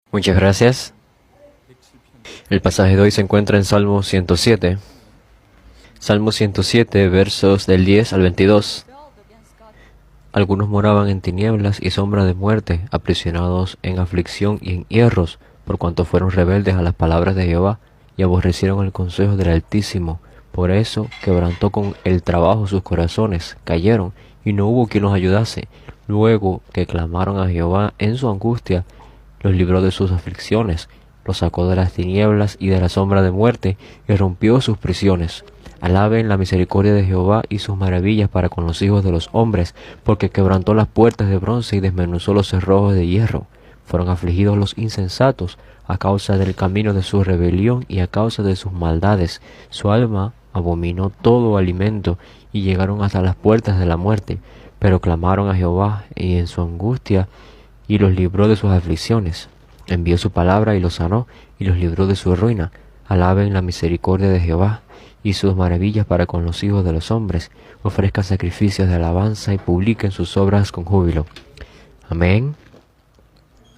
Muchas gracias. El pasaje de hoy se encuentra en Salmo 107. Salmo 107, versos del 10 al 22. Algunos moraban en tinieblas y sombra de muerte, aprisionados en aflicción y en hierros, por cuanto fueron rebeldes a las palabras de Jehová y aborrecieron el consejo del Altísimo. Por eso quebrantó con el trabajo sus corazones, cayeron, y no hubo quien los ayudase. Luego que clamaron a Jehová en su angustia, los libró de sus aflicciones, los sacó de las tinieblas y de la sombra de muerte, y rompió sus prisiones. Alaben la misericordia de Jehová y sus maravillas para con los hijos de los hombres, porque quebrantó las puertas de bronce y desmenuzó los cerrojos de hierro. Fueron afligidos los insensatos a causa del camino de su rebelión y a causa de sus maldades. Su alma abominó todo alimento y llegaron hasta las puertas de la muerte. Pero clamaron a Jehová y en su angustia y los libró de sus aflicciones. Envió su palabra y los sanó y los libró de su ruina. Alaben la misericordia de Jehová y sus maravillas para con los hijos de los hombres. Ofrezcan sacrificios de alabanza y publiquen sus obras con júbilo. Amén.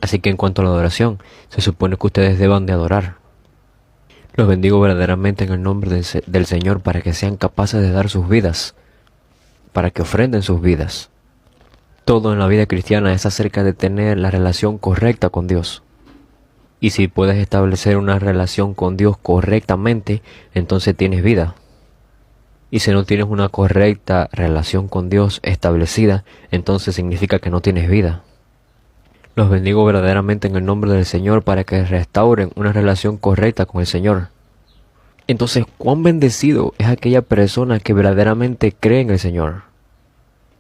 Así que en cuanto a la adoración, se supone que ustedes deban de adorar. Los bendigo verdaderamente en el nombre del Señor para que sean capaces de dar sus vidas, para que ofrenden sus vidas. Todo en la vida cristiana es acerca de tener la relación correcta con Dios. Y si puedes establecer una relación con Dios correctamente, entonces tienes vida. Y si no tienes una correcta relación con Dios establecida, entonces significa que no tienes vida. Los bendigo verdaderamente en el nombre del Señor para que restauren una relación correcta con el Señor. Entonces, ¿cuán bendecido es aquella persona que verdaderamente cree en el Señor?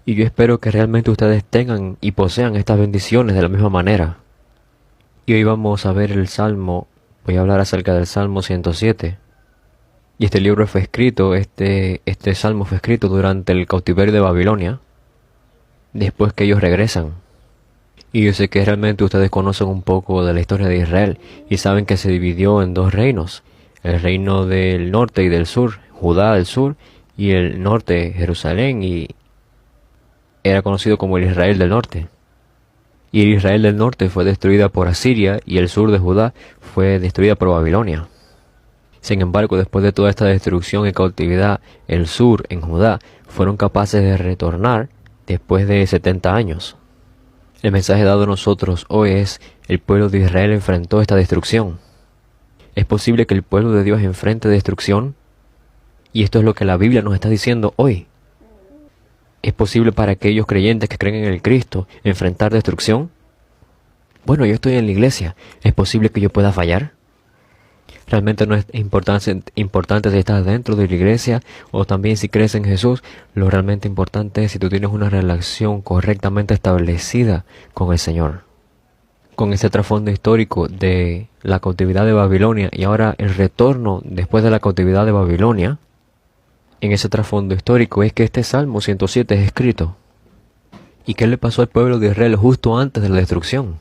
Y yo espero que realmente ustedes tengan y posean estas bendiciones de la misma manera. Y hoy vamos a ver el Salmo, voy a hablar acerca del Salmo 107. Y este libro fue escrito, este Salmo fue escrito durante el cautiverio de Babilonia, después que ellos regresan. Y yo sé que realmente ustedes conocen un poco de la historia de Israel y saben que se dividió en dos reinos, el reino del norte y del sur, Judá del sur, y el norte, Jerusalén, y era conocido como el Israel del norte. Y el Israel del norte fue destruida por Asiria y el sur de Judá fue destruida por Babilonia. Sin embargo, después de toda esta destrucción y cautividad, el sur, en Judá, fueron capaces de retornar después de 70 años. El mensaje dado a nosotros hoy es: el pueblo de Israel enfrentó esta destrucción. ¿Es posible que el pueblo de Dios enfrente destrucción? Y esto es lo que la Biblia nos está diciendo hoy. ¿Es posible para aquellos creyentes que creen en el Cristo enfrentar destrucción? Bueno, yo estoy en la iglesia. ¿Es posible que yo pueda fallar? Realmente no es importante si estás dentro de la iglesia o también si crees en Jesús. Lo realmente importante es si tú tienes una relación correctamente establecida con el Señor. Con ese trasfondo histórico de la cautividad de Babilonia y ahora el retorno después de la cautividad de Babilonia, en ese trasfondo histórico es que este Salmo 107 es escrito. ¿Y qué le pasó al pueblo de Israel justo antes de la destrucción?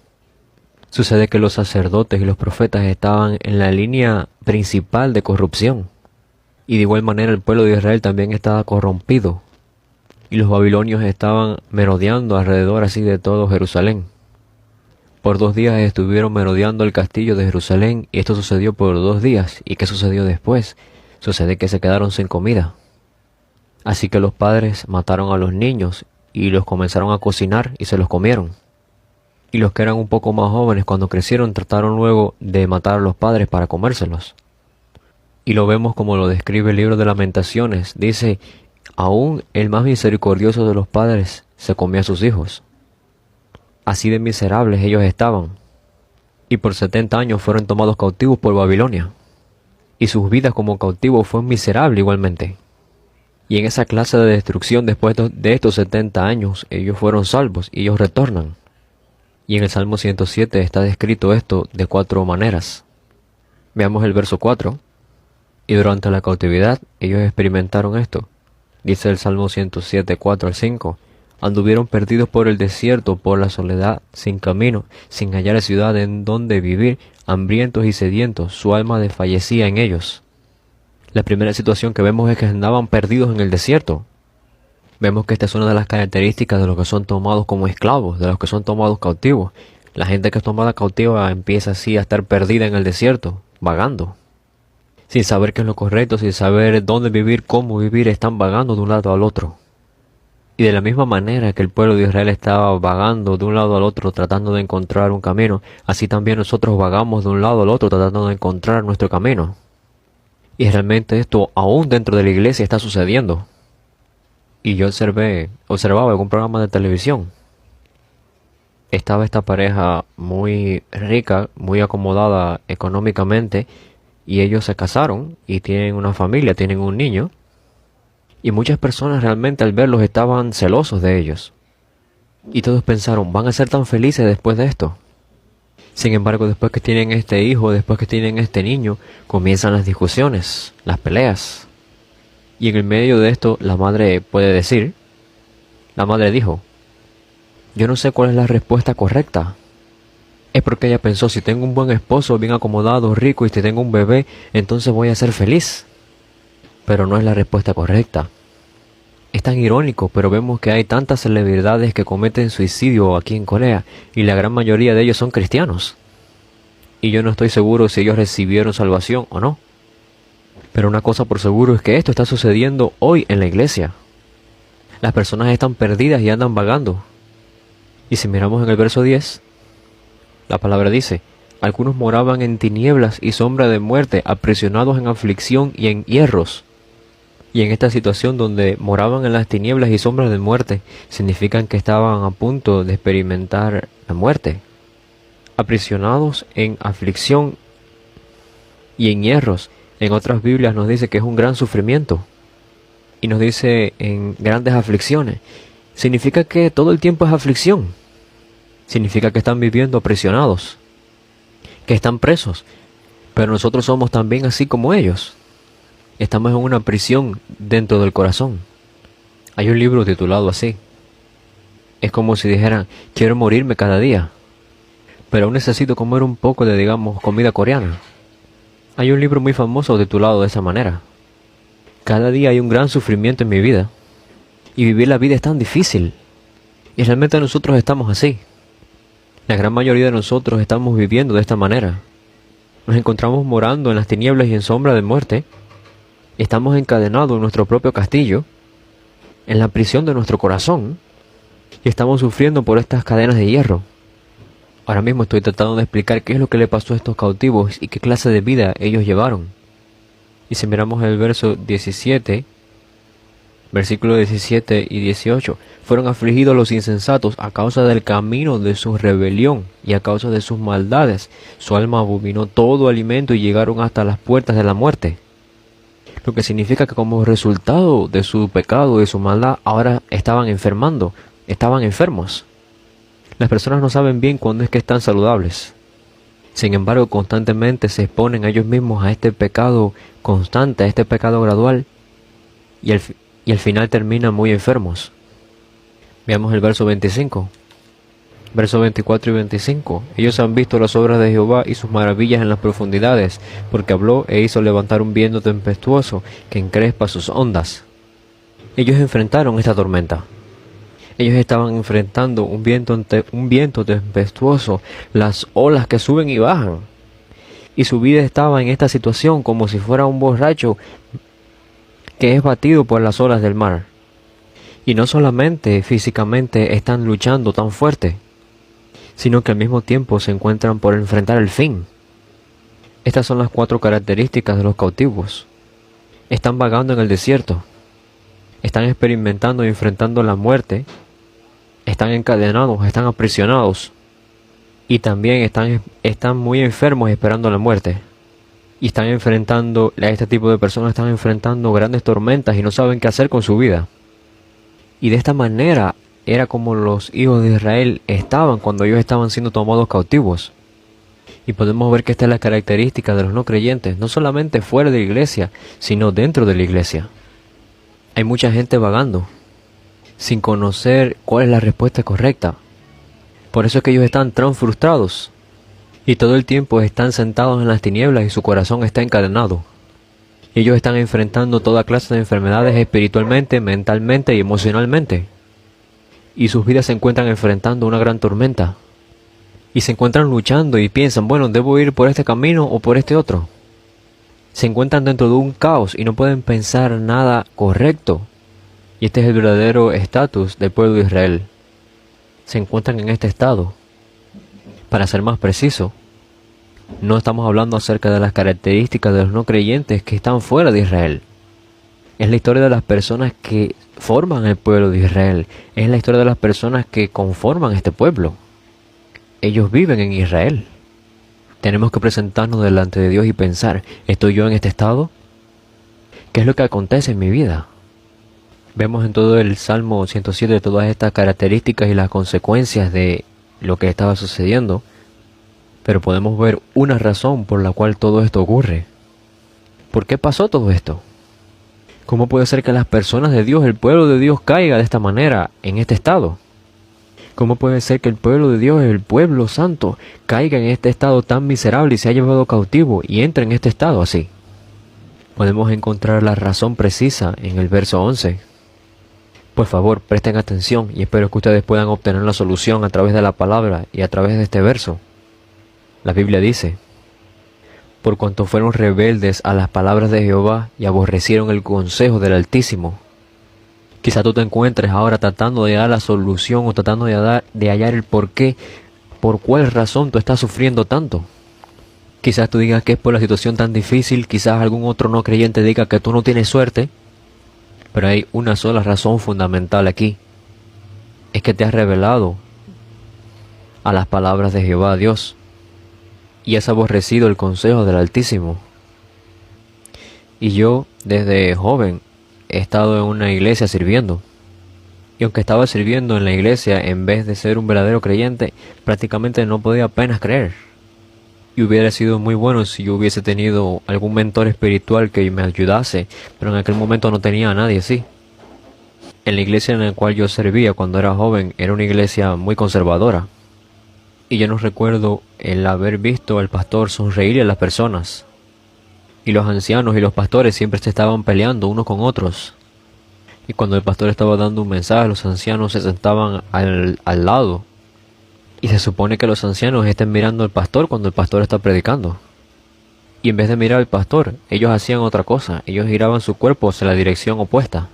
Sucede que los sacerdotes y los profetas estaban en la línea principal de corrupción. Y de igual manera el pueblo de Israel también estaba corrompido. Y los babilonios estaban merodeando alrededor así de todo Jerusalén. Por 2 días estuvieron merodeando el castillo de Jerusalén y esto sucedió por 2 días. ¿Y qué sucedió después? Sucede que se quedaron sin comida. Así que los padres mataron a los niños y los comenzaron a cocinar y se los comieron. Y los que eran un poco más jóvenes, cuando crecieron, trataron luego de matar a los padres para comérselos. Y lo vemos como lo describe el libro de Lamentaciones. Dice: aún el más misericordioso de los padres se comió a sus hijos. Así de miserables ellos estaban. Y por 70 años fueron tomados cautivos por Babilonia. Y sus vidas como cautivos fueron miserables igualmente. Y en esa clase de destrucción, después de estos 70 años, ellos fueron salvos y ellos retornan. Y en el Salmo 107 está descrito esto de 4 maneras. Veamos el verso 4. Y durante la cautividad ellos experimentaron esto. Dice el Salmo 107, 4 al 5. Anduvieron perdidos por el desierto, por la soledad, sin camino, sin hallar ciudad en donde vivir, hambrientos y sedientos, su alma desfallecía en ellos. La primera situación que vemos es que andaban perdidos en el desierto. Vemos que esta es una de las características de los que son tomados como esclavos, de los que son tomados cautivos. La gente que es tomada cautiva empieza así a estar perdida en el desierto, vagando. Sin saber qué es lo correcto, sin saber dónde vivir, cómo vivir, están vagando de un lado al otro. Y de la misma manera que el pueblo de Israel estaba vagando de un lado al otro tratando de encontrar un camino, así también nosotros vagamos de un lado al otro tratando de encontrar nuestro camino. Y realmente esto aún dentro de la iglesia está sucediendo. Y yo observaba algún programa de televisión. Estaba esta pareja muy rica, muy acomodada económicamente, y ellos se casaron y tienen una familia, tienen un niño. Y muchas personas realmente al verlos estaban celosos de ellos. Y todos pensaron, ¿van a ser tan felices después de esto? Sin embargo, después que tienen este hijo, después que tienen este niño, comienzan las discusiones, las peleas. Y en el medio de esto, la madre dijo, yo no sé cuál es la respuesta correcta. Es porque ella pensó, si tengo un buen esposo, bien acomodado, rico, y si tengo un bebé, entonces voy a ser feliz. Pero no es la respuesta correcta. Es tan irónico, pero vemos que hay tantas celebridades que cometen suicidio aquí en Corea, y la gran mayoría de ellos son cristianos. Y yo no estoy seguro si ellos recibieron salvación o no. Pero una cosa por seguro es que esto está sucediendo hoy en la iglesia. Las personas están perdidas y andan vagando. Y si miramos en el verso 10, la palabra dice, algunos moraban en tinieblas y sombra de muerte, aprisionados en aflicción y en hierros. Y en esta situación donde moraban en las tinieblas y sombras de muerte, significan que estaban a punto de experimentar la muerte. Aprisionados en aflicción y en hierros. En otras Biblias nos dice que es un gran sufrimiento. Y nos dice en grandes aflicciones. Significa que todo el tiempo es aflicción. Significa que están viviendo aprisionados. Que están presos. Pero nosotros somos también así como ellos. Estamos en una prisión dentro del corazón. Hay un libro titulado así. Es como si dijeran, quiero morirme cada día, pero aún necesito comer un poco de, digamos, comida coreana. Hay un libro muy famoso titulado de esa manera. Cada día hay un gran sufrimiento en mi vida. Y vivir la vida es tan difícil. Y realmente nosotros estamos así. La gran mayoría de nosotros estamos viviendo de esta manera. Nos encontramos morando en las tinieblas y en sombra de muerte. Estamos encadenados en nuestro propio castillo, en la prisión de nuestro corazón, y estamos sufriendo por estas cadenas de hierro. Ahora mismo estoy tratando de explicar qué es lo que le pasó a estos cautivos y qué clase de vida ellos llevaron. Y si miramos el verso 17, versículos 17 y 18, fueron afligidos los insensatos a causa del camino de su rebelión y a causa de sus maldades. Su alma abominó todo alimento y llegaron hasta las puertas de la muerte. Lo que significa que como resultado de su pecado, de su maldad, ahora estaban enfermos. Las personas no saben bien cuándo es que están saludables. Sin embargo, constantemente se exponen a ellos mismos a este pecado constante, a este pecado gradual, y al final terminan muy enfermos. Veamos el verso 25. Versos 24 y 25. Ellos han visto las obras de Jehová y sus maravillas en las profundidades, porque habló e hizo levantar un viento tempestuoso que encrespa sus ondas. Ellos enfrentaron esta tormenta. Ellos estaban enfrentando un viento tempestuoso, las olas que suben y bajan. Y su vida estaba en esta situación como si fuera un borracho que es batido por las olas del mar. Y no solamente físicamente están luchando tan fuerte, sino que al mismo tiempo se encuentran por enfrentar el fin. Estas son las 4 características de los cautivos. Están vagando en el desierto. Están experimentando y enfrentando la muerte. Están encadenados, están aprisionados. Y también están muy enfermos esperando la muerte. Y este tipo de personas están enfrentando grandes tormentas y no saben qué hacer con su vida. Y de esta manera era como los hijos de Israel estaban cuando ellos estaban siendo tomados cautivos. Y podemos ver que esta es la característica de los no creyentes, no solamente fuera de la iglesia, sino dentro de la iglesia. Hay mucha gente vagando, sin conocer cuál es la respuesta correcta. Por eso es que ellos están tan frustrados. Y todo el tiempo están sentados en las tinieblas y su corazón está encadenado. Ellos están enfrentando toda clase de enfermedades espiritualmente, mentalmente y emocionalmente. Y sus vidas se encuentran enfrentando una gran tormenta. y se encuentran luchando y piensan, bueno, ¿debo ir por este camino o por este otro? Se encuentran dentro de un caos y no pueden pensar nada correcto. Y este es el verdadero estatus del pueblo de Israel. Se encuentran en este estado. Para ser más preciso, no estamos hablando acerca de las características de los no creyentes que están fuera de Israel. Es la historia de las personas que forman el pueblo de Israel. Es la historia de las personas que conforman este pueblo. Ellos viven en Israel. Tenemos que presentarnos delante de Dios y pensar, ¿estoy yo en este estado? ¿Qué es lo que acontece en mi vida? Vemos en todo el Salmo 107 todas estas características y las consecuencias de lo que estaba sucediendo, pero podemos ver una razón por la cual todo esto ocurre. ¿Por qué pasó todo esto? ¿Cómo puede ser que las personas de Dios, el pueblo de Dios, caiga de esta manera, en este estado? ¿Cómo puede ser que el pueblo de Dios, el pueblo santo, caiga en este estado tan miserable y se haya llevado cautivo y entre en este estado así? Podemos encontrar la razón precisa en el verso 11. Por favor, presten atención y espero que ustedes puedan obtener la solución a través de la palabra y a través de este verso. La Biblia dice, por cuanto fueron rebeldes a las palabras de Jehová y aborrecieron el consejo del Altísimo. Quizá tú te encuentres ahora tratando de dar la solución o tratando de hallar el porqué, por cuál razón tú estás sufriendo tanto. Quizás tú digas que es por la situación tan difícil, quizás algún otro no creyente diga que tú no tienes suerte, pero hay una sola razón fundamental aquí. Es que te has revelado a las palabras de Jehová Dios y has aborrecido el consejo del Altísimo. Y yo, desde joven, he estado en una iglesia sirviendo. Y aunque estaba sirviendo en la iglesia, en vez de ser un verdadero creyente, prácticamente no podía apenas creer. Y hubiera sido muy bueno si yo hubiese tenido algún mentor espiritual que me ayudase, pero en aquel momento no tenía a nadie así. En la iglesia en la cual yo servía cuando era joven, era una iglesia muy conservadora. Y yo no recuerdo el haber visto al pastor sonreír a las personas. Y los ancianos y los pastores siempre se estaban peleando unos con otros. Y cuando el pastor estaba dando un mensaje, los ancianos se sentaban al lado. Y se supone que los ancianos estén mirando al pastor cuando el pastor está predicando. Y en vez de mirar al pastor, ellos hacían otra cosa. Ellos giraban su cuerpo hacia la dirección opuesta.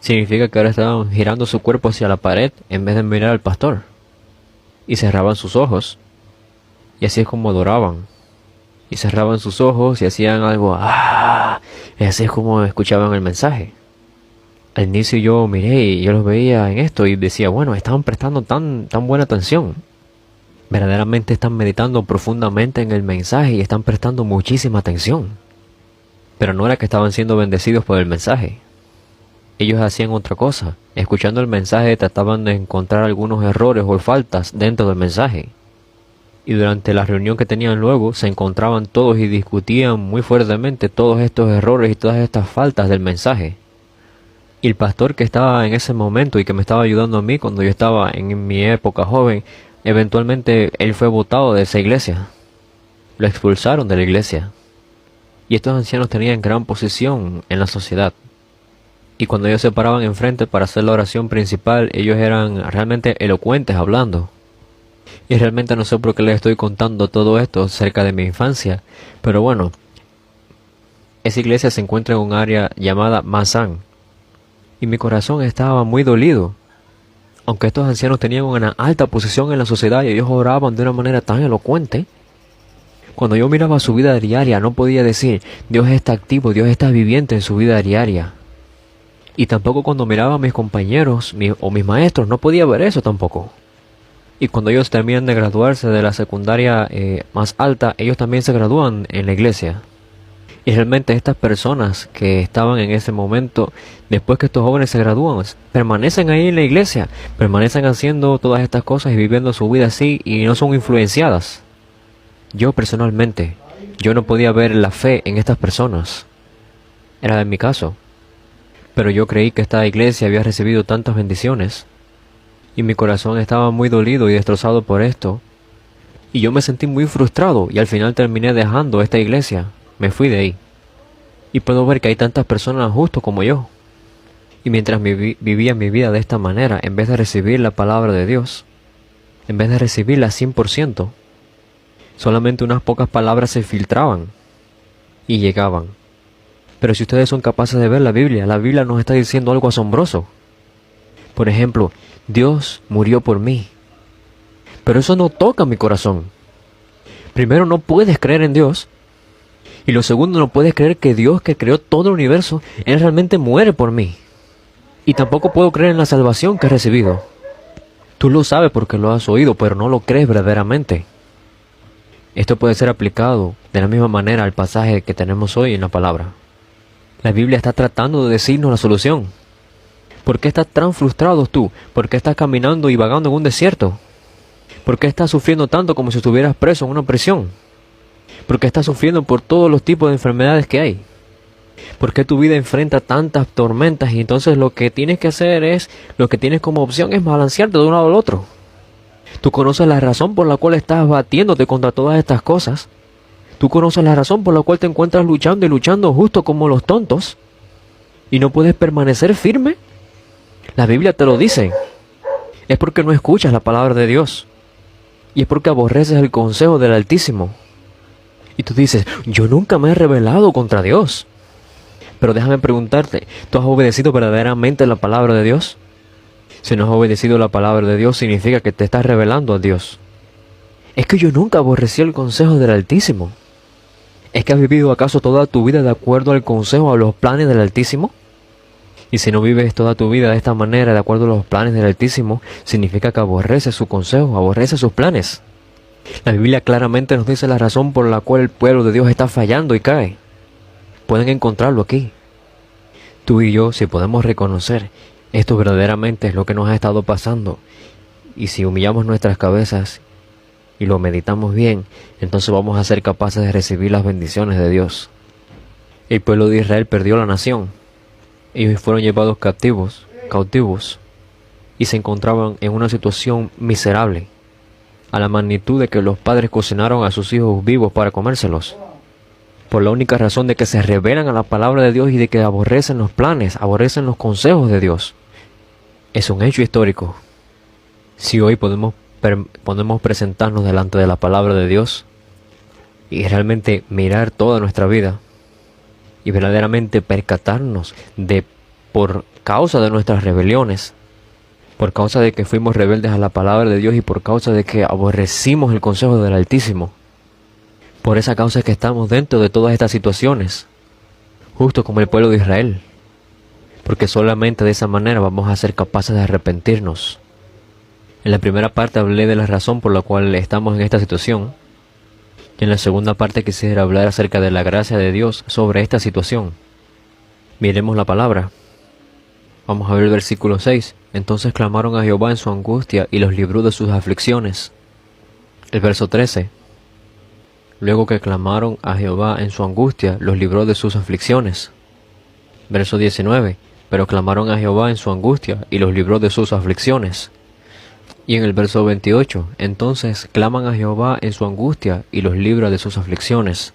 Significa que ahora estaban girando su cuerpo hacia la pared en vez de mirar al pastor. Y cerraban sus ojos. Y así es como adoraban. Y cerraban sus ojos y hacían algo, y así es como escuchaban el mensaje. Al inicio yo miré y yo los veía en esto y decía, bueno, estaban prestando tan buena atención. Verdaderamente están meditando profundamente en el mensaje y están prestando muchísima atención. Pero no era que estaban siendo bendecidos por el mensaje. Ellos hacían otra cosa. Escuchando el mensaje trataban de encontrar algunos errores o faltas dentro del mensaje. Y durante la reunión que tenían luego, se encontraban todos y discutían muy fuertemente todos estos errores y todas estas faltas del mensaje. Y el pastor que estaba en ese momento y que me estaba ayudando a mí cuando yo estaba en mi época joven, eventualmente él fue botado de esa iglesia. Lo expulsaron de la iglesia. Y estos ancianos tenían gran posición en la sociedad. Y cuando ellos se paraban enfrente para hacer la oración principal, ellos eran realmente elocuentes hablando. Y realmente no sé por qué les estoy contando todo esto cerca de mi infancia. Pero bueno, esa iglesia se encuentra en un área llamada Mazán. Y mi corazón estaba muy dolido. Aunque estos ancianos tenían una alta posición en la sociedad y ellos oraban de una manera tan elocuente, cuando yo miraba su vida diaria no podía decir, Dios está activo, Dios está viviente en su vida diaria. Y tampoco cuando miraba a mis compañeros o mis maestros no podía ver eso tampoco. Y cuando ellos terminan de graduarse de la secundaria más alta, ellos también se gradúan en la iglesia. Y realmente estas personas que estaban en ese momento, después que estos jóvenes se gradúan, permanecen ahí en la iglesia, permanecen haciendo todas estas cosas y viviendo su vida así y no son influenciadas. Yo personalmente, yo no podía ver la fe en estas personas. Era en mi caso. Pero yo creí que esta iglesia había recibido tantas bendiciones. Y mi corazón estaba muy dolido y destrozado por esto. Y yo me sentí muy frustrado y al final terminé dejando esta iglesia. Me fui de ahí. Y puedo ver que hay tantas personas justo como yo. Y mientras vivía mi vida de esta manera, en vez de recibir la palabra de Dios, en vez de recibirla 100%, solamente unas pocas palabras se filtraban y llegaban. Pero si ustedes son capaces de ver la Biblia nos está diciendo algo asombroso. Por ejemplo, Dios murió por mí. Pero eso no toca mi corazón. Primero, no puedes creer en Dios. Y lo segundo, no puedes creer que Dios, que creó todo el universo, Él realmente muere por mí. Y tampoco puedo creer en la salvación que he recibido. Tú lo sabes porque lo has oído, pero no lo crees verdaderamente. Esto puede ser aplicado de la misma manera al pasaje que tenemos hoy en la palabra. La Biblia está tratando de decirnos la solución. ¿Por qué estás tan frustrado tú? ¿Por qué estás caminando y vagando en un desierto? ¿Por qué estás sufriendo tanto como si estuvieras preso en una prisión? ¿Por qué estás sufriendo por todos los tipos de enfermedades que hay? ¿Por qué tu vida enfrenta tantas tormentas y entonces lo que tienes que hacer lo que tienes como opción es balancearte de un lado al otro? Tú conoces la razón por la cual estás batiéndote contra todas estas cosas. Tú conoces la razón por la cual te encuentras luchando y luchando justo como los tontos. ¿Y no puedes permanecer firme? La Biblia te lo dice. Es porque no escuchas la palabra de Dios. Y es porque aborreces el consejo del Altísimo. Y tú dices, yo nunca me he rebelado contra Dios. Pero déjame preguntarte, ¿tú has obedecido verdaderamente la palabra de Dios? Si no has obedecido la palabra de Dios, significa que te estás rebelando a Dios. Es que yo nunca aborrecí el consejo del Altísimo. ¿Es que has vivido acaso toda tu vida de acuerdo al consejo, a los planes del Altísimo? Y si no vives toda tu vida de esta manera, de acuerdo a los planes del Altísimo, significa que aborreces su consejo, aborreces sus planes. La Biblia claramente nos dice la razón por la cual el pueblo de Dios está fallando y cae. Pueden encontrarlo aquí. Tú y yo, si podemos reconocer, esto verdaderamente es lo que nos ha estado pasando. Y si humillamos nuestras cabezas y lo meditamos bien, entonces vamos a ser capaces de recibir las bendiciones de Dios. El pueblo de Israel perdió la nación. Ellos fueron llevados cautivos, y se encontraban en una situación miserable, a la magnitud de que los padres cocinaron a sus hijos vivos para comérselos, por la única razón de que se rebelan a la palabra de Dios y de que aborrecen los planes, aborrecen los consejos de Dios. Es un hecho histórico. Si hoy podemos presentarnos delante de la palabra de Dios y realmente mirar toda nuestra vida y verdaderamente percatarnos por causa de nuestras rebeliones, por causa de que fuimos rebeldes a la palabra de Dios y por causa de que aborrecimos el consejo del Altísimo, por esa causa es que estamos dentro de todas estas situaciones, justo como el pueblo de Israel, porque solamente de esa manera vamos a ser capaces de arrepentirnos. En la primera parte hablé de la razón por la cual estamos en esta situación, y en la segunda parte quisiera hablar acerca de la gracia de Dios sobre esta situación. Miremos la palabra. Vamos a ver el versículo 6. Entonces clamaron a Jehová en su angustia y los libró de sus aflicciones. El verso 13. Luego que clamaron a Jehová en su angustia, los libró de sus aflicciones. Verso 19. Pero clamaron a Jehová en su angustia y los libró de sus aflicciones. Y en el verso 28, entonces claman a Jehová en su angustia y los libra de sus aflicciones.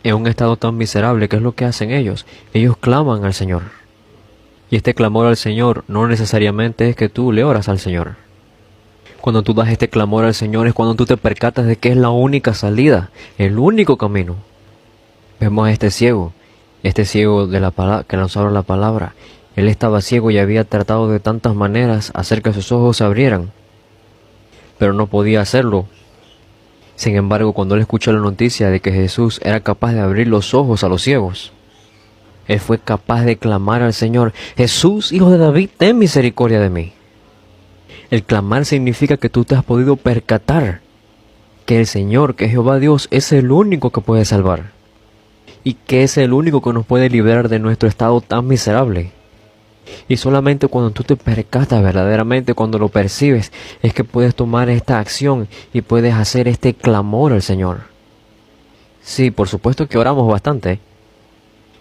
En un estado tan miserable, ¿qué es lo que hacen ellos? Ellos claman al Señor. Y este clamor al Señor no necesariamente es que tú le oras al Señor. Cuando tú das este clamor al Señor es cuando tú te percatas de que es la única salida, el único camino. Vemos a este ciego de la palabra, que nos habla la palabra. Él estaba ciego y había tratado de tantas maneras hacer que sus ojos se abrieran, pero no podía hacerlo. Sin embargo, cuando él escuchó la noticia de que Jesús era capaz de abrir los ojos a los ciegos, él fue capaz de clamar al Señor: Jesús, Hijo de David, ten misericordia de mí. El clamar significa que tú te has podido percatar que el Señor, que Jehová Dios, es el único que puede salvar, y que es el único que nos puede liberar de nuestro estado tan miserable. Y solamente cuando tú te percatas verdaderamente, cuando lo percibes, es que puedes tomar esta acción y puedes hacer este clamor al Señor. Sí, por supuesto que oramos bastante,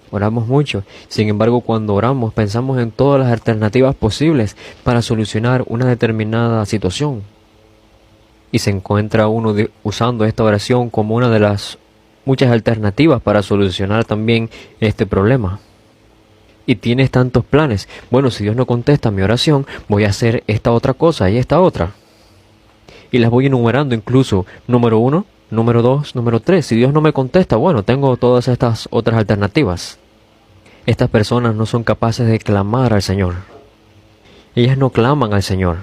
oramos mucho. Sin embargo, cuando oramos pensamos en todas las alternativas posibles para solucionar una determinada situación. Y se encuentra uno usando esta oración como una de las muchas alternativas para solucionar también este problema. Y tienes tantos planes. Bueno, si Dios no contesta mi oración, voy a hacer esta otra cosa y esta otra. Y las voy enumerando incluso. Número 1, número 2, número 3. Si Dios no me contesta, bueno, tengo todas estas otras alternativas. Estas personas no son capaces de clamar al Señor. Ellas no claman al Señor.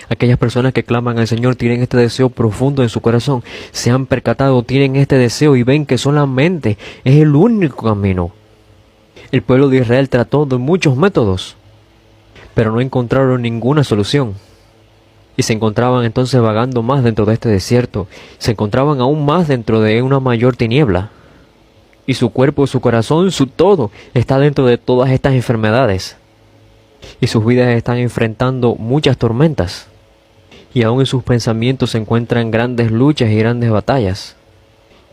Aquellas personas que claman al Señor tienen este deseo profundo en su corazón. Se han percatado, tienen este deseo y ven que solamente es el único camino. El pueblo de Israel trató de muchos métodos, pero no encontraron ninguna solución. Y se encontraban entonces vagando más dentro de este desierto. Se encontraban aún más dentro de una mayor tiniebla. Y su cuerpo, su corazón, su todo está dentro de todas estas enfermedades. Y sus vidas están enfrentando muchas tormentas. Y aún en sus pensamientos se encuentran grandes luchas y grandes batallas.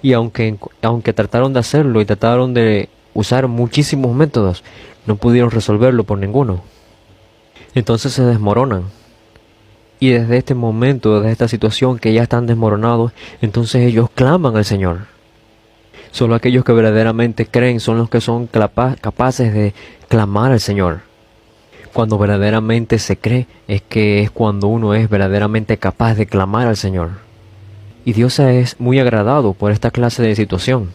Y aunque trataron de hacerlo y trataron de usar muchísimos métodos, no pudieron resolverlo por ninguno. Entonces se desmoronan. Y desde este momento, desde esta situación que ya están desmoronados, entonces ellos claman al Señor. Solo aquellos que verdaderamente creen son los que son capaces de clamar al Señor. Cuando verdaderamente se cree es cuando uno es verdaderamente capaz de clamar al Señor. Y Dios es muy agradado por esta clase de situación.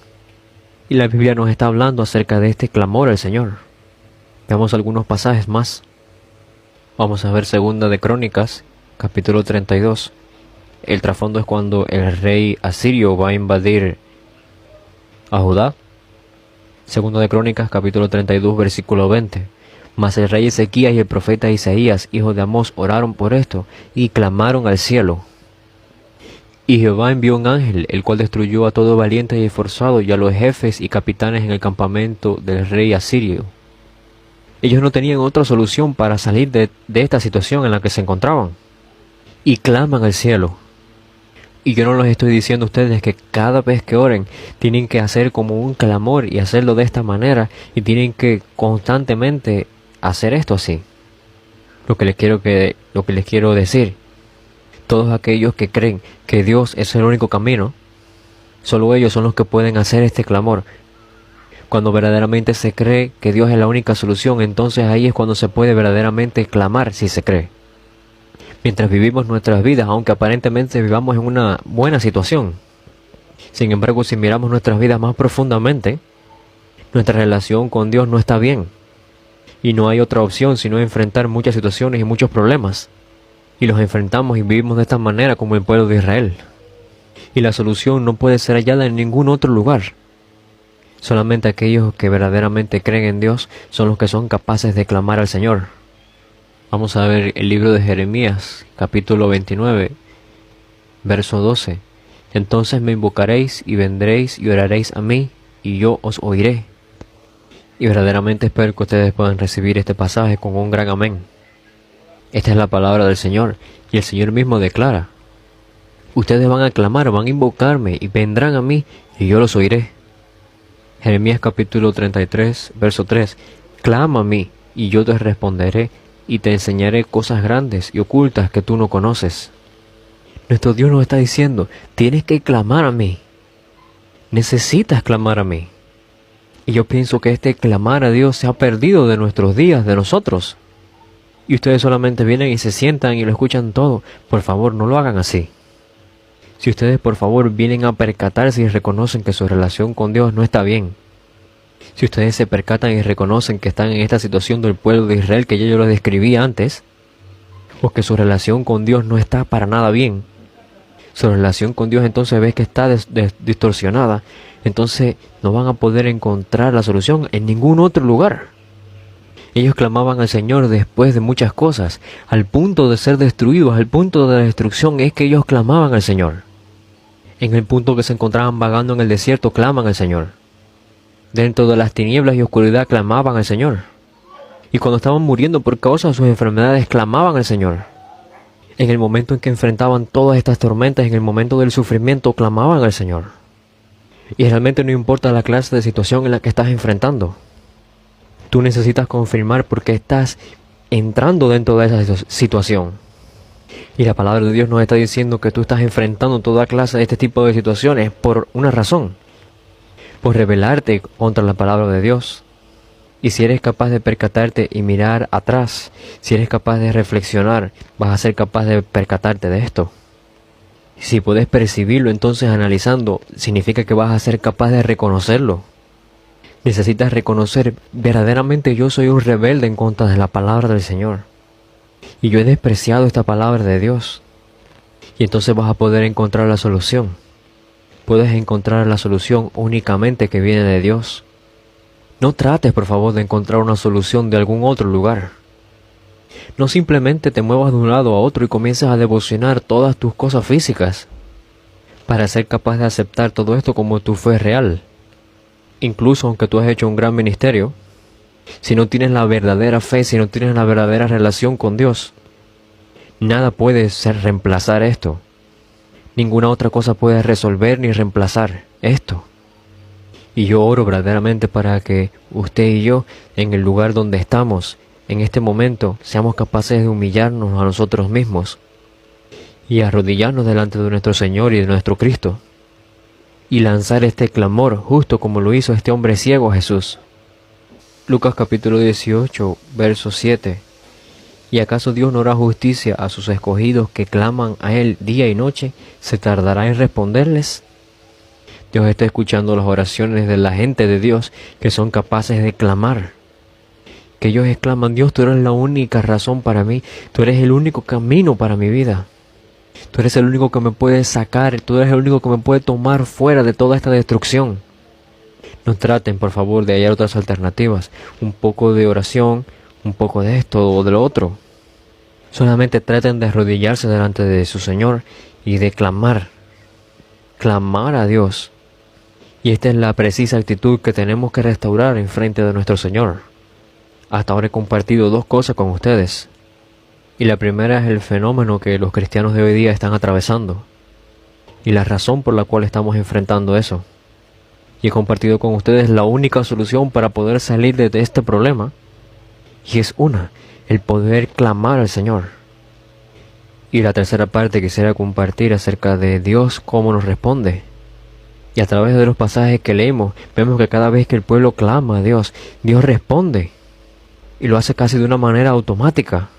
Y la Biblia nos está hablando acerca de este clamor al Señor. Veamos algunos pasajes más. Vamos a ver Segunda de Crónicas, capítulo 32. El trasfondo es cuando el rey asirio va a invadir a Judá. Segunda de Crónicas, capítulo 32, versículo 20. Mas el rey Ezequías y el profeta Isaías, hijo de Amós, oraron por esto y clamaron al cielo. Y Jehová envió un ángel, el cual destruyó a todo valiente y esforzado y a los jefes y capitanes en el campamento del rey asirio. Ellos no tenían otra solución para salir de esta situación en la que se encontraban. Y claman al cielo. Y yo no les estoy diciendo a ustedes que cada vez que oren tienen que hacer como un clamor y hacerlo de esta manera y tienen que constantemente hacer esto así. Lo que les quiero decir, todos aquellos que creen que Dios es el único camino, solo ellos son los que pueden hacer este clamor. Cuando verdaderamente se cree que Dios es la única solución, entonces ahí es cuando se puede verdaderamente clamar si se cree. Mientras vivimos nuestras vidas, aunque aparentemente vivamos en una buena situación, sin embargo, si miramos nuestras vidas más profundamente, nuestra relación con Dios no está bien. Y no hay otra opción sino enfrentar muchas situaciones y muchos problemas. Y los enfrentamos y vivimos de esta manera como el pueblo de Israel. Y la solución no puede ser hallada en ningún otro lugar. Solamente aquellos que verdaderamente creen en Dios son los que son capaces de clamar al Señor. Vamos a ver el libro de Jeremías, capítulo 29, verso 12. Entonces me invocaréis y vendréis y oraréis a mí, y yo os oiré. Y verdaderamente espero que ustedes puedan recibir este pasaje con un gran amén. Esta es la palabra del Señor, y el Señor mismo declara: ustedes van a clamar, van a invocarme, y vendrán a mí, y yo los oiré. Jeremías capítulo 33, verso 3. Clama a mí, y yo te responderé, y te enseñaré cosas grandes y ocultas que tú no conoces. Nuestro Dios nos está diciendo, tienes que clamar a mí. Necesitas clamar a mí. Y yo pienso que este clamar a Dios se ha perdido de nuestros días, de nosotros. Y ustedes solamente vienen y se sientan y lo escuchan todo. Por favor, no lo hagan así. Si ustedes por favor vienen a percatarse y reconocen que su relación con Dios no está bien. Si ustedes se percatan y reconocen que están en esta situación del pueblo de Israel que yo les describí antes, o que su relación con Dios no está para nada bien, su relación con Dios entonces ves que está distorsionada, entonces no van a poder encontrar la solución en ningún otro lugar. Ellos clamaban al Señor después de muchas cosas, al punto de ser destruidos, al punto de la destrucción es que ellos clamaban al Señor. En el punto que se encontraban vagando en el desierto, claman al Señor. Dentro de las tinieblas y oscuridad clamaban al Señor. Y cuando estaban muriendo por causa de sus enfermedades, clamaban al Señor. En el momento en que enfrentaban todas estas tormentas, en el momento del sufrimiento, clamaban al Señor. Y realmente no importa la clase de situación en la que estás enfrentando. Tú necesitas confirmar por qué estás entrando dentro de esa situación. Y la palabra de Dios nos está diciendo que tú estás enfrentando toda clase de este tipo de situaciones por una razón. Por rebelarte contra la palabra de Dios. Y si eres capaz de percatarte y mirar atrás, si eres capaz de reflexionar, vas a ser capaz de percatarte de esto. Si puedes percibirlo, entonces analizando, significa que vas a ser capaz de reconocerlo. Necesitas reconocer, verdaderamente yo soy un rebelde en contra de la palabra del Señor. Y yo he despreciado esta palabra de Dios. Y entonces vas a poder encontrar la solución. Puedes encontrar la solución únicamente que viene de Dios. No trates, por favor, de encontrar una solución de algún otro lugar. No simplemente te muevas de un lado a otro y comiences a devocionar todas tus cosas físicas para ser capaz de aceptar todo esto como tu fe real. Incluso aunque tú has hecho un gran ministerio, si no tienes la verdadera fe, si no tienes la verdadera relación con Dios, nada puede reemplazar esto. Ninguna otra cosa puede resolver ni reemplazar esto. Y yo oro verdaderamente para que usted y yo, en el lugar donde estamos, en este momento, seamos capaces de humillarnos a nosotros mismos y arrodillarnos delante de nuestro Señor y de nuestro Cristo y lanzar este clamor justo como lo hizo este hombre ciego a Jesús. Lucas capítulo 18, verso 7. ¿Y acaso Dios no hará justicia a sus escogidos que claman a Él día y noche? ¿Se tardará en responderles? Dios está escuchando las oraciones de la gente de Dios que son capaces de clamar. Que ellos exclaman: Dios, tú eres la única razón para mí, tú eres el único camino para mi vida. Tú eres el único que me puede sacar, tú eres el único que me puede tomar fuera de toda esta destrucción. No traten, por favor, de hallar otras alternativas, un poco de oración, un poco de esto o de lo otro. Solamente traten de arrodillarse delante de su Señor y de clamar a Dios. Y esta es la precisa actitud que tenemos que restaurar en frente de nuestro Señor. Hasta ahora he compartido dos cosas con ustedes. Y la primera es el fenómeno que los cristianos de hoy día están atravesando. Y la razón por la cual estamos enfrentando eso. Y he compartido con ustedes la única solución para poder salir de este problema. Y es el poder clamar al Señor. Y la tercera parte quisiera compartir acerca de Dios, cómo nos responde. Y a través de los pasajes que leemos, vemos que cada vez que el pueblo clama a Dios, Dios responde. Y lo hace casi de una manera automática.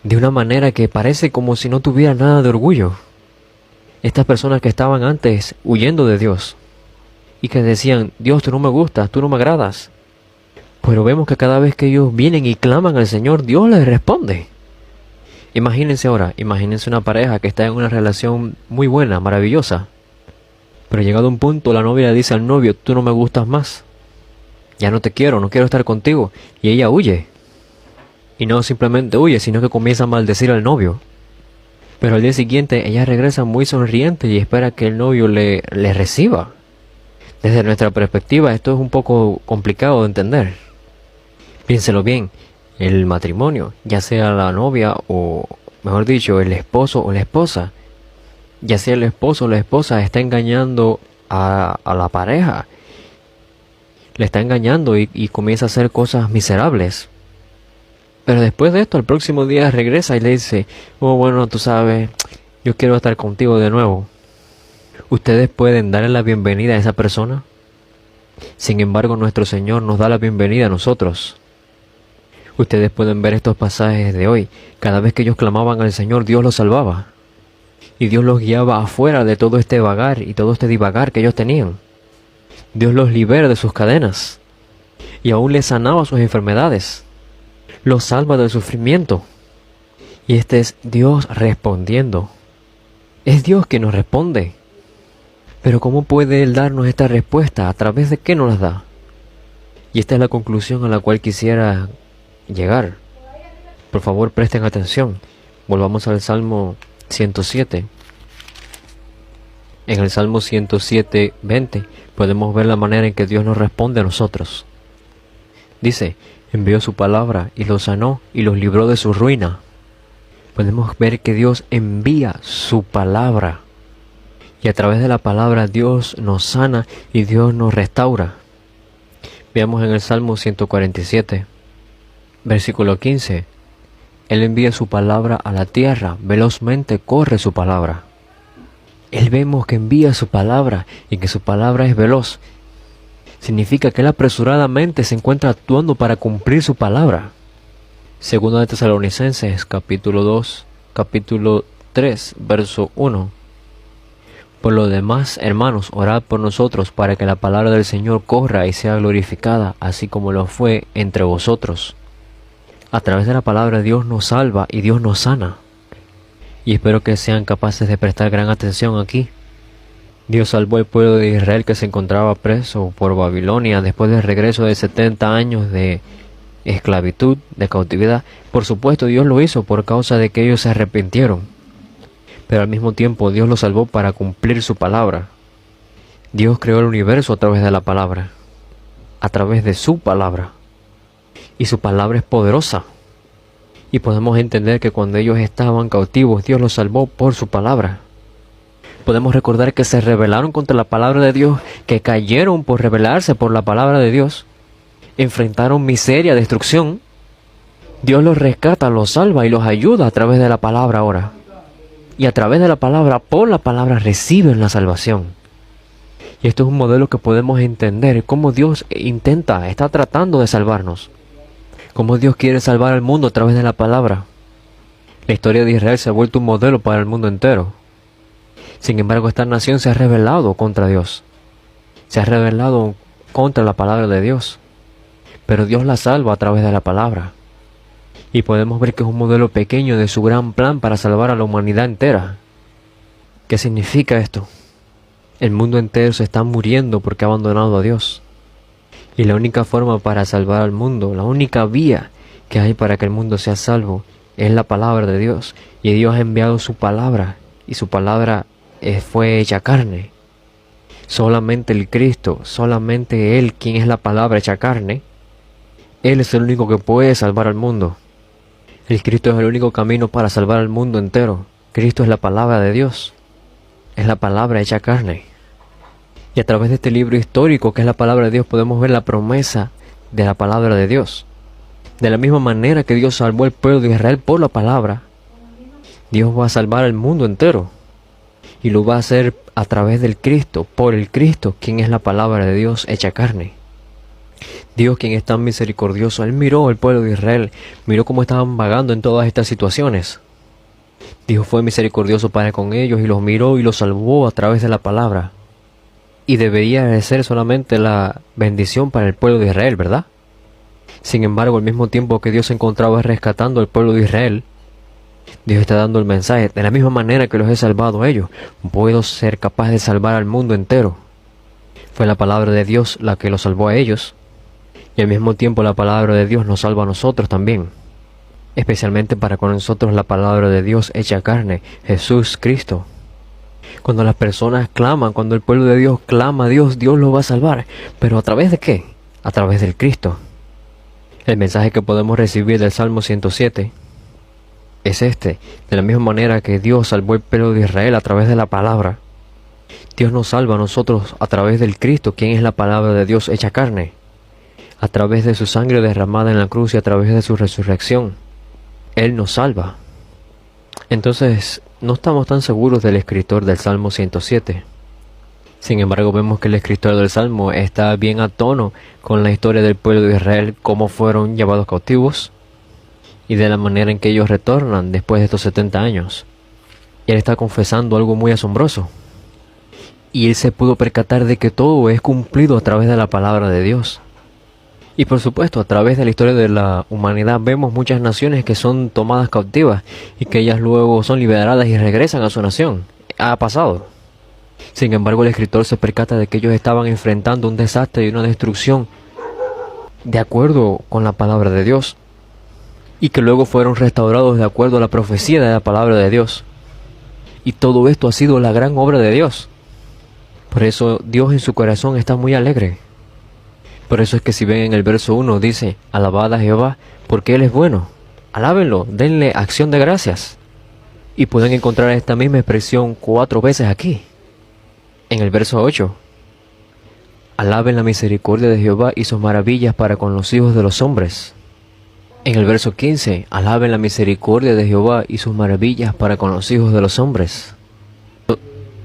De una manera que parece como si no tuviera nada de orgullo. Estas personas que estaban antes huyendo de Dios. Y que decían: Dios, tú no me gustas, tú no me agradas. Pero vemos que cada vez que ellos vienen y claman al Señor, Dios les responde. Imagínense ahora, imagínense una pareja que está en una relación muy buena, maravillosa. Pero llegado a un punto, la novia le dice al novio: tú no me gustas más. Ya no te quiero, no quiero estar contigo. Y ella huye. Y no simplemente huye, sino que comienza a maldecir al novio. Pero al día siguiente, ella regresa muy sonriente y espera que el novio le reciba. Desde nuestra perspectiva, esto es un poco complicado de entender. Piénselo bien, el matrimonio, ya sea la novia o, mejor dicho, el esposo o la esposa, ya sea el esposo o la esposa, está engañando a la pareja. Le está engañando y comienza a hacer cosas miserables. Pero después de esto, al próximo día regresa y le dice: oh, bueno, tú sabes, yo quiero estar contigo de nuevo. ¿Ustedes pueden darle la bienvenida a esa persona? Sin embargo, nuestro Señor nos da la bienvenida a nosotros. Ustedes pueden ver estos pasajes de hoy. Cada vez que ellos clamaban al Señor, Dios los salvaba. Y Dios los guiaba afuera de todo este vagar y todo este divagar que ellos tenían. Dios los libera de sus cadenas. Y aún les sanaba sus enfermedades. Los salva del sufrimiento. Y este es Dios respondiendo. Es Dios quien nos responde. Pero ¿cómo puede Él darnos esta respuesta? ¿A través de qué nos las da? Y esta es la conclusión a la cual quisiera llegar. Por favor, presten atención. Volvamos al Salmo 107. En el Salmo 107:20 podemos ver la manera en que Dios nos responde a nosotros. Dice: envió su palabra y los sanó y los libró de su ruina. Podemos ver que Dios envía su palabra. Y a través de la palabra Dios nos sana y Dios nos restaura. Veamos en el Salmo 147, versículo 15. Él envía su palabra a la tierra, velozmente corre su palabra. Él vemos que envía su palabra y que su palabra es veloz. Significa que Él apresuradamente se encuentra actuando para cumplir su palabra. Segunda de Tesalonicenses, capítulo 2, capítulo 3, verso 1. Por lo demás, hermanos, orad por nosotros para que la palabra del Señor corra y sea glorificada, así como lo fue entre vosotros. A través de la palabra Dios nos salva y Dios nos sana. Y espero que sean capaces de prestar gran atención aquí. Dios salvó al pueblo de Israel que se encontraba preso por Babilonia después del regreso de 70 años de esclavitud, de cautividad. Por supuesto, Dios lo hizo por causa de que ellos se arrepintieron. Pero al mismo tiempo Dios los salvó para cumplir su palabra. Dios creó el universo a través de la palabra, a través de su palabra. Y su palabra es poderosa. Y podemos entender que cuando ellos estaban cautivos, Dios los salvó por su palabra. Podemos recordar que se rebelaron contra la palabra de Dios, que cayeron por rebelarse por la palabra de Dios. Enfrentaron miseria, destrucción. Dios los rescata, los salva y los ayuda a través de la palabra ahora. Y a través de la palabra, por la palabra, reciben la salvación. Y esto es un modelo que podemos entender, cómo Dios está tratando de salvarnos. Cómo Dios quiere salvar al mundo a través de la palabra. La historia de Israel se ha vuelto un modelo para el mundo entero. Sin embargo, esta nación se ha rebelado contra Dios. Se ha rebelado contra la palabra de Dios. Pero Dios la salva a través de la palabra. Y podemos ver que es un modelo pequeño de su gran plan para salvar a la humanidad entera. ¿Qué significa esto? El mundo entero se está muriendo porque ha abandonado a Dios. Y la única forma para salvar al mundo, la única vía que hay para que el mundo sea salvo, es la palabra de Dios. Y Dios ha enviado su palabra, y su palabra fue hecha carne. Solamente el Cristo, solamente Él, quien es la palabra hecha carne, Él es el único que puede salvar al mundo. El Cristo es el único camino para salvar al mundo entero. Cristo es la palabra de Dios. Es la palabra hecha carne. Y a través de este libro histórico que es la palabra de Dios podemos ver la promesa de la palabra de Dios. De la misma manera que Dios salvó al pueblo de Israel por la palabra, Dios va a salvar al mundo entero. Y lo va a hacer a través del Cristo, por el Cristo, quien es la palabra de Dios hecha carne. Dios, quien es tan misericordioso, Él miró al pueblo de Israel, miró cómo estaban vagando en todas estas situaciones. Dios fue misericordioso para con ellos y los miró y los salvó a través de la palabra. Y debería de ser solamente la bendición para el pueblo de Israel, ¿verdad? Sin embargo, al mismo tiempo que Dios se encontraba rescatando al pueblo de Israel, Dios está dando el mensaje: de la misma manera que los he salvado a ellos, puedo ser capaz de salvar al mundo entero. Fue la palabra de Dios la que los salvó a ellos. Y al mismo tiempo la palabra de Dios nos salva a nosotros también. Especialmente para con nosotros la palabra de Dios hecha carne, Jesús Cristo. Cuando las personas claman, cuando el pueblo de Dios clama a Dios, Dios los va a salvar. ¿Pero a través de qué? A través del Cristo. El mensaje que podemos recibir del Salmo 107 es este: de la misma manera que Dios salvó el pueblo de Israel a través de la palabra, Dios nos salva a nosotros a través del Cristo, quien es la palabra de Dios hecha carne. A través de su sangre derramada en la cruz y a través de su resurrección, Él nos salva. Entonces, no estamos tan seguros del escritor del Salmo 107. Sin embargo, vemos que el escritor del Salmo está bien a tono con la historia del pueblo de Israel, cómo fueron llevados cautivos y de la manera en que ellos retornan después de estos 70 años. Y él está confesando algo muy asombroso. Y él se pudo percatar de que todo es cumplido a través de la palabra de Dios. Y por supuesto, a través de la historia de la humanidad vemos muchas naciones que son tomadas cautivas y que ellas luego son liberadas y regresan a su nación. Ha pasado. Sin embargo, el escritor se percata de que ellos estaban enfrentando un desastre y una destrucción de acuerdo con la palabra de Dios, y que luego fueron restaurados de acuerdo a la profecía de la palabra de Dios. Y todo esto ha sido la gran obra de Dios. Por eso Dios en su corazón está muy alegre. Por eso es que si ven en el verso 1 dice: alabad a Jehová, porque Él es bueno. Alábenlo, denle acción de gracias. Y pueden encontrar esta misma expresión 4 veces aquí. En el verso 8: alaben la misericordia de Jehová y sus maravillas para con los hijos de los hombres. En el verso 15: alaben la misericordia de Jehová y sus maravillas para con los hijos de los hombres.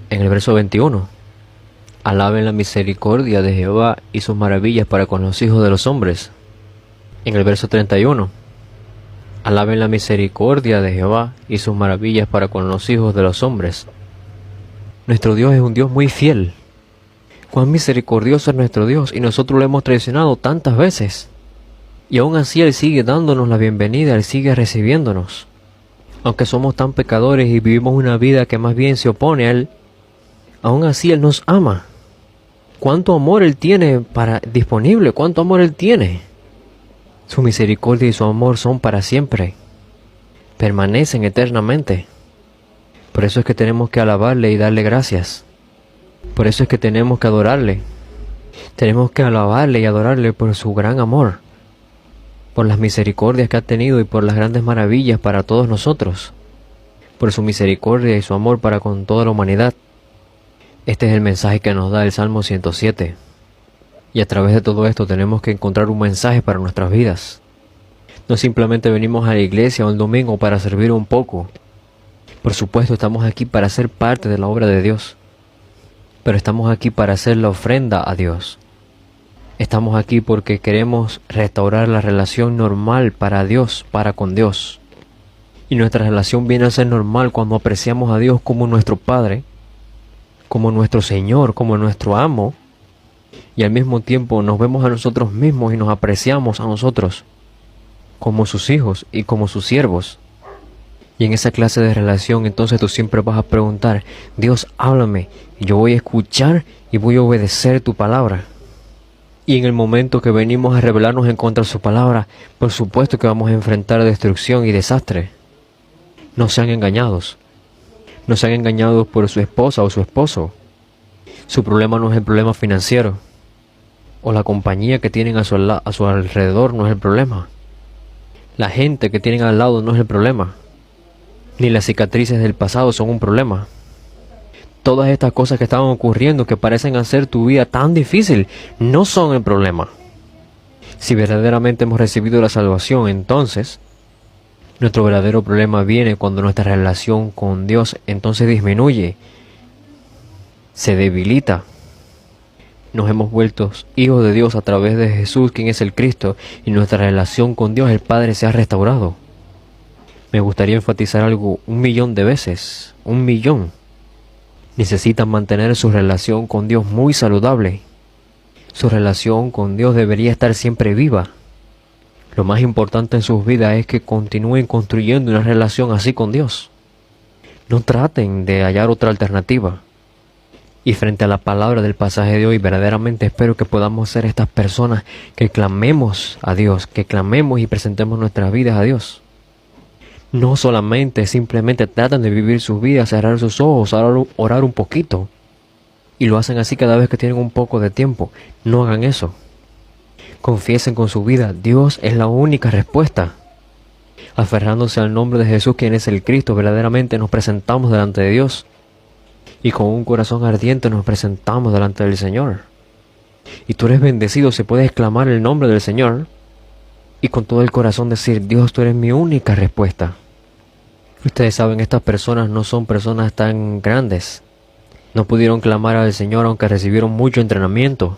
En el verso 21: alaben la misericordia de Jehová y sus maravillas para con los hijos de los hombres. En el verso 31: alaben la misericordia de Jehová y sus maravillas para con los hijos de los hombres. Nuestro Dios es un Dios muy fiel. Cuán misericordioso es nuestro Dios, y nosotros lo hemos traicionado tantas veces. Y aún así Él sigue dándonos la bienvenida, Él sigue recibiéndonos. Aunque somos tan pecadores y vivimos una vida que más bien se opone a Él, aún así Él nos ama. ¿Cuánto amor Él tiene disponible? ¿Cuánto amor Él tiene? Su misericordia y su amor son para siempre. Permanecen eternamente. Por eso es que tenemos que alabarle y darle gracias. Por eso es que tenemos que adorarle. Tenemos que alabarle y adorarle por su gran amor, por las misericordias que ha tenido y por las grandes maravillas para todos nosotros, por su misericordia y su amor para con toda la humanidad. Este es el mensaje que nos da el Salmo 107. Y a través de todo esto tenemos que encontrar un mensaje para nuestras vidas. No simplemente venimos a la iglesia un domingo para servir un poco. Por supuesto, estamos aquí para ser parte de la obra de Dios. Pero estamos aquí para hacer la ofrenda a Dios. Estamos aquí porque queremos restaurar la relación normal para Dios, para con Dios. Y nuestra relación viene a ser normal cuando apreciamos a Dios como nuestro Padre, como nuestro Señor, como nuestro amo, y al mismo tiempo nos vemos a nosotros mismos y nos apreciamos a nosotros como sus hijos y como sus siervos. Y en esa clase de relación entonces tú siempre vas a preguntar: Dios, háblame, y yo voy a escuchar y voy a obedecer tu palabra. Y en el momento que venimos a rebelarnos en contra de su palabra, por supuesto que vamos a enfrentar destrucción y desastre. No sean engañados. No sean engañados por su esposa o su esposo. Su problema no es el problema financiero, o la compañía que tienen a su alrededor no es el problema. La gente que tienen al lado no es el problema. Ni las cicatrices del pasado son un problema. Todas estas cosas que estaban ocurriendo que parecen hacer tu vida tan difícil no son el problema. Si verdaderamente hemos recibido la salvación, entonces nuestro verdadero problema viene cuando nuestra relación con Dios entonces disminuye, se debilita. Nos hemos vuelto hijos de Dios a través de Jesús, quien es el Cristo, y nuestra relación con Dios, el Padre, se ha restaurado. Me gustaría enfatizar algo 1.000.000 de veces. 1.000.000. Necesitan mantener su relación con Dios muy saludable. Su relación con Dios debería estar siempre viva. Lo más importante en sus vidas es que continúen construyendo una relación así con Dios. No traten de hallar otra alternativa. Y frente a la palabra del pasaje de hoy, verdaderamente espero que podamos ser estas personas que clamemos a Dios, que clamemos y presentemos nuestras vidas a Dios. No solamente, simplemente tratan de vivir sus vidas, cerrar sus ojos, orar un poquito. Y lo hacen así cada vez que tienen un poco de tiempo. No hagan eso. Confiesen con su vida. Dios es la única respuesta. Aferrándose al nombre de Jesús, quien es el Cristo, verdaderamente nos presentamos delante de Dios. Y con un corazón ardiente nos presentamos delante del Señor. Y tú eres bendecido si puedes clamar el nombre del Señor y con todo el corazón decir: Dios, tú eres mi única respuesta. Ustedes saben, estas personas no son personas tan grandes. No pudieron clamar al Señor aunque recibieron mucho entrenamiento.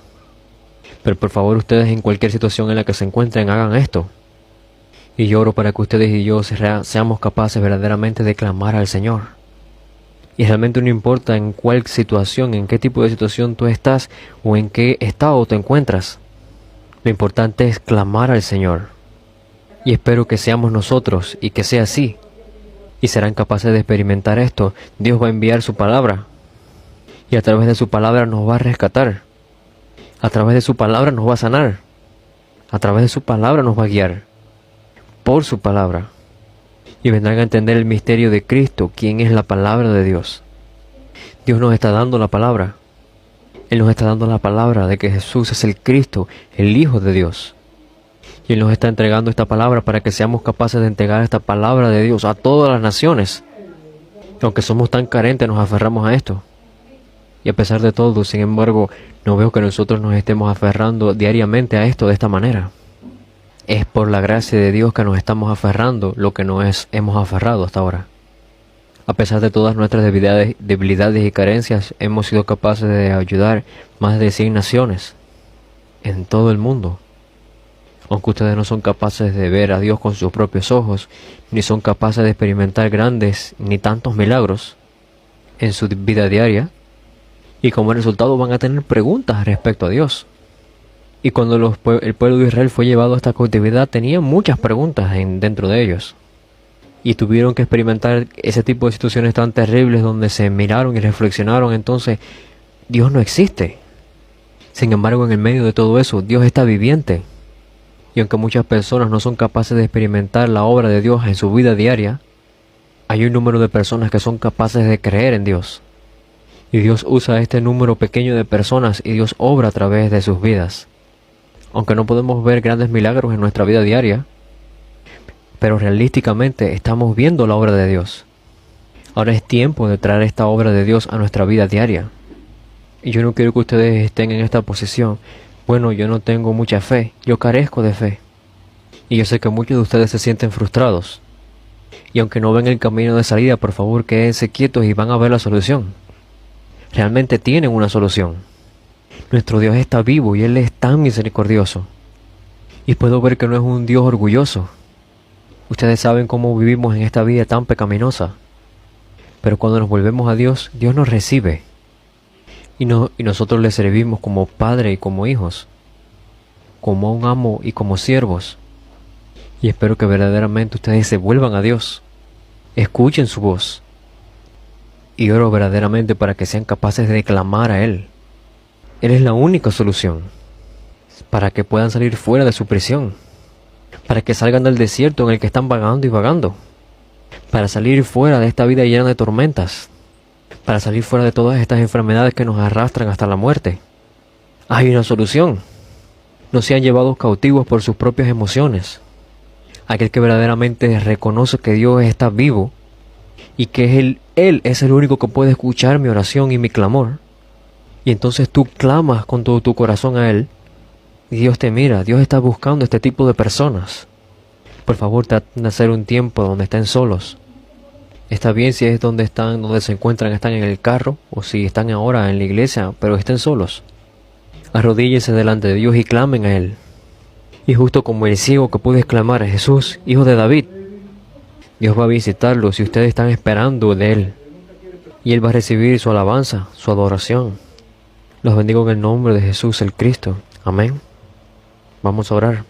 Pero por favor, ustedes en cualquier situación en la que se encuentren, hagan esto. Y yo oro para que ustedes y yo seamos capaces verdaderamente de clamar al Señor. Y realmente no importa en cuál situación, en qué tipo de situación tú estás o en qué estado te encuentras. Lo importante es clamar al Señor. Y espero que seamos nosotros y que sea así. Y serán capaces de experimentar esto. Dios va a enviar su palabra. Y a través de su palabra nos va a rescatar. A través de su palabra nos va a sanar. A través de su palabra nos va a guiar. Por su palabra. Y vendrán a entender el misterio de Cristo, quien es la palabra de Dios. Dios nos está dando la palabra. Él nos está dando la palabra de que Jesús es el Cristo, el Hijo de Dios. Y Él nos está entregando esta palabra para que seamos capaces de entregar esta palabra de Dios a todas las naciones. Y aunque somos tan carentes, nos aferramos a esto. Y a pesar de todo, sin embargo, no veo que nosotros nos estemos aferrando diariamente a esto de esta manera. Es por la gracia de Dios que nos estamos aferrando lo que nos hemos aferrado hasta ahora. A pesar de todas nuestras debilidades y carencias, hemos sido capaces de ayudar más de 100 naciones en todo el mundo. Aunque ustedes no son capaces de ver a Dios con sus propios ojos, ni son capaces de experimentar grandes ni tantos milagros en su vida diaria, Y como resultado van a tener preguntas respecto a Dios. Y cuando el pueblo de Israel fue llevado a esta cautividad, tenían muchas preguntas dentro de ellos. Y tuvieron que experimentar ese tipo de situaciones tan terribles donde se miraron y reflexionaron. Entonces, Dios no existe. Sin embargo, en el medio de todo eso, Dios está viviente. Y aunque muchas personas no son capaces de experimentar la obra de Dios en su vida diaria, hay un número de personas que son capaces de creer en Dios. Y Dios usa este número pequeño de personas y Dios obra a través de sus vidas. Aunque no podemos ver grandes milagros en nuestra vida diaria, pero realísticamente estamos viendo la obra de Dios. Ahora es tiempo de traer esta obra de Dios a nuestra vida diaria. Y yo no quiero que ustedes estén en esta posición. Bueno, yo no tengo mucha fe, yo carezco de fe. Y yo sé que muchos de ustedes se sienten frustrados. Y aunque no ven el camino de salida, por favor quédense quietos y van a ver la solución. Realmente tienen una solución. Nuestro Dios está vivo y Él es tan misericordioso. Y puedo ver que no es un Dios orgulloso. Ustedes saben cómo vivimos en esta vida tan pecaminosa. Pero cuando nos volvemos a Dios, Dios nos recibe. Y nosotros le servimos como padre y como hijos. Como un amo y como siervos. Y espero que verdaderamente ustedes se vuelvan a Dios. Escuchen su voz. Y oro verdaderamente para que sean capaces de clamar a Él. Él es la única solución. Para que puedan salir fuera de su prisión. Para que salgan del desierto en el que están vagando y vagando. Para salir fuera de esta vida llena de tormentas. Para salir fuera de todas estas enfermedades que nos arrastran hasta la muerte. Hay una solución. No sean llevados cautivos por sus propias emociones. Aquel que verdaderamente reconoce que Dios está vivo y que Él es el único que puede escuchar mi oración y mi clamor. Y entonces tú clamas con todo tu corazón a Él. Y Dios te mira, Dios está buscando este tipo de personas. Por favor, traten de hacer un tiempo donde estén solos. Está bien si es donde se encuentran, están en el carro, o si están ahora en la iglesia, pero estén solos. Arrodíllense delante de Dios y clamen a Él. Y justo como el ciego que puede exclamar a Jesús, Hijo de David, Dios va a visitarlos si ustedes están esperando de Él. Y Él va a recibir su alabanza, su adoración. Los bendigo en el nombre de Jesús el Cristo. Amén. Vamos a orar.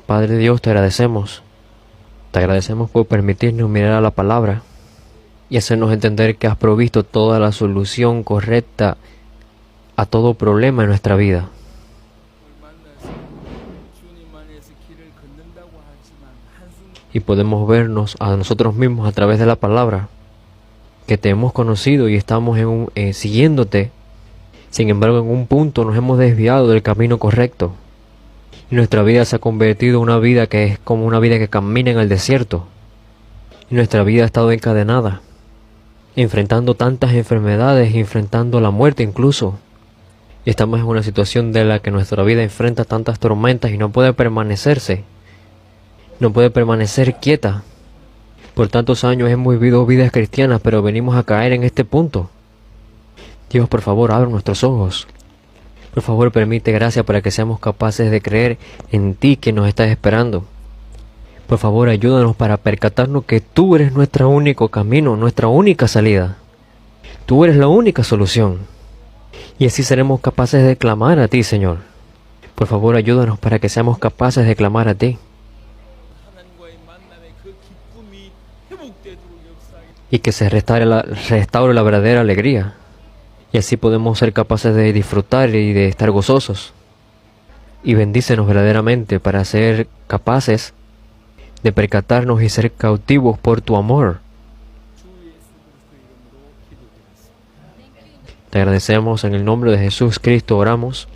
Padre Dios, te agradecemos. Te agradecemos por permitirnos mirar a la palabra y hacernos entender que has provisto toda la solución correcta a todo problema en nuestra vida. Y podemos vernos a nosotros mismos a través de la palabra, que te hemos conocido y estamos siguiéndote. Sin embargo, en un punto nos hemos desviado del camino correcto. Y nuestra vida se ha convertido en una vida que es como una vida que camina en el desierto. Y nuestra vida ha estado encadenada, enfrentando tantas enfermedades, enfrentando la muerte incluso. Y estamos en una situación de la que nuestra vida enfrenta tantas tormentas y no puede permanecerse. No puede permanecer quieta. Por tantos años hemos vivido vidas cristianas, pero venimos a caer en este punto. Dios, por favor, abre nuestros ojos. Por favor, permite gracia para que seamos capaces de creer en ti que nos estás esperando. Por favor, ayúdanos para percatarnos que tú eres nuestro único camino, nuestra única salida. Tú eres la única solución. Y así seremos capaces de clamar a ti, Señor. Por favor, ayúdanos para que seamos capaces de clamar a ti. Y que se restaure la verdadera alegría. Y así podemos ser capaces de disfrutar y de estar gozosos. Y bendícenos verdaderamente para ser capaces de percatarnos y ser cautivos por tu amor. Te agradecemos en el nombre de Jesús Cristo, oramos.